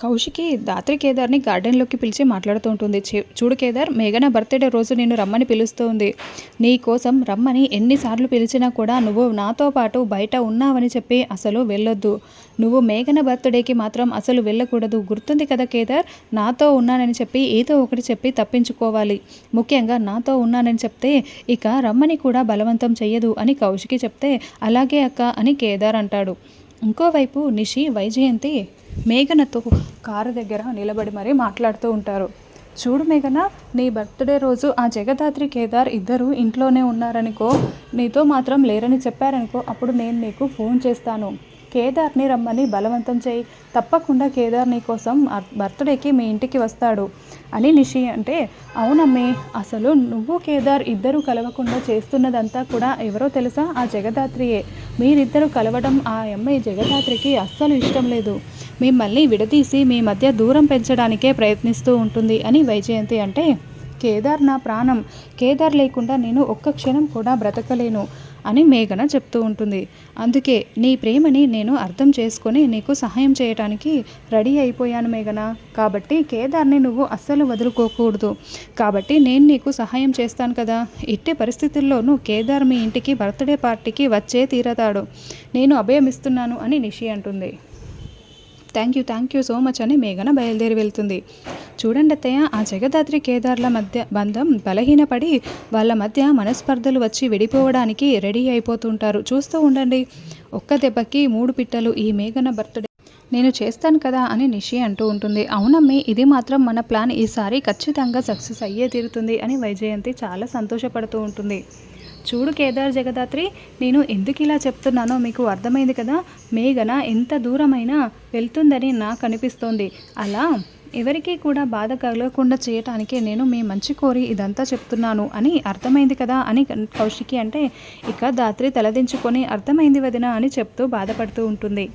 కౌశికి రాత్రి కేదార్ని గార్డెన్లోకి పిలిచి మాట్లాడుతూ ఉంటుంది. చూడు కేదార్, మేఘన బర్త్డే రోజు నిన్ను రమ్మని పిలుస్తుంది. నీ కోసం రమ్మని ఎన్నిసార్లు పిలిచినా కూడా నువ్వు నాతో పాటు బయట ఉన్నావని చెప్పి అసలు వెళ్ళొద్దు. నువ్వు మేఘన బర్త్డేకి మాత్రం అసలు వెళ్ళకూడదు. గుర్తుంది కదా కేదార్, నాతో ఉన్నానని చెప్పి ఏదో ఒకటి చెప్పి తప్పించుకోవాలి. ముఖ్యంగా నాతో ఉన్నానని చెప్తే ఇక రమ్మని కూడా బలవంతం చెయ్యదు అని కౌశికి చెప్తే, అలాగే అక్క అని కేదార్ అంటాడు. ఇంకోవైపు నిషి, వైజయంతి మేఘనతో కారు దగ్గర నిలబడి మరీ మాట్లాడుతూ ఉంటారు. చూడు మేఘన, నీ బర్త్డే రోజు ఆ జగదాత్రి కేదార్ ఇద్దరు ఇంట్లోనే ఉన్నారనుకో, నీతో మాత్రం లేరని చెప్పారనుకో, అప్పుడు నేను నీకు ఫోన్ చేస్తాను. కేదార్ని రమ్మని బలవంతం చేయి. తప్పకుండా కేదార్ నీ కోసం బర్త్డేకి మీ ఇంటికి వస్తాడు అని నిషి అంటే, అవునమ్మే, అసలు నువ్వు కేదార్ ఇద్దరు కలవకుండా చేస్తున్నదంతా కూడా ఎవరో తెలుసా? ఆ జగదాత్రియే. మీరిద్దరు కలవడం ఆ అమ్మాయి జగదాత్రికి అస్సలు ఇష్టం లేదు. మిమ్మల్ని విడదీసి మీ మధ్య దూరం పెంచడానికే ప్రయత్నిస్తూ ఉంటుంది అని వైజయంతి అంటే, కేదార్ నా ప్రాణం. కేదార్ లేకుండా నేను ఒక్క క్షణం కూడా బ్రతకలేను అని మేఘన చెప్తూ ఉంటుంది. అందుకే నీ ప్రేమని నేను అర్థం చేసుకొని నీకు సహాయం చేయడానికి రెడీ అయిపోయాను మేఘన. కాబట్టి కేదార్ని నువ్వు అస్సలు వదులుకోకూడదు. కాబట్టి నేను నీకు సహాయం చేస్తాను కదా. ఎట్టి పరిస్థితుల్లోనూ కేదార్ మీ ఇంటికి బర్త్డే పార్టీకి వచ్చే తీరతాడు. నేను అభయం ఇస్తున్నాను అని నిషి అంటుంది. థ్యాంక్ యూ సో మచ్ అని మేఘన బయలుదేరి వెళ్తుంది. చూడండి అత్తయ్య, ఆ జగదాత్రి కేదార్ల మధ్య బంధం బలహీనపడి వాళ్ళ మధ్య మనస్పర్ధలు వచ్చి విడిపోవడానికి రెడీ అయిపోతుంటారు. చూస్తూ ఉండండి. ఒక్క దెబ్బకి 3 పిట్టలు. ఈ మేఘన బర్త్డే నేను చేస్తాను కదా అని నిషి అంటూ ఉంటుంది. అవునమ్మే, ఇది మాత్రం మన ప్లాన్ ఈసారి ఖచ్చితంగా సక్సెస్ అయ్యే తీరుతుంది అని వైజయంతి చాలా సంతోషపడుతూ ఉంటుంది. చూడు కేదార్, జగదాత్రి, నేను ఎందుకు ఇలా చెప్తున్నానో మీకు అర్థమైంది కదా. మేఘన ఎంత దూరమైనా వెళ్తుందని నాకు అనిపిస్తోంది. అలా ఎవరికీ కూడా బాధ కలగకుండా చేయటానికే నేను మీ మంచి కోరి ఇదంతా చెప్తున్నాను అని అర్థమైంది కదా అని కౌశికి అంటే, ఇక దాత్రి తలదించుకొని అర్థమైంది వదిన అని చెప్తూ బాధపడుతూ ఉంటుంది.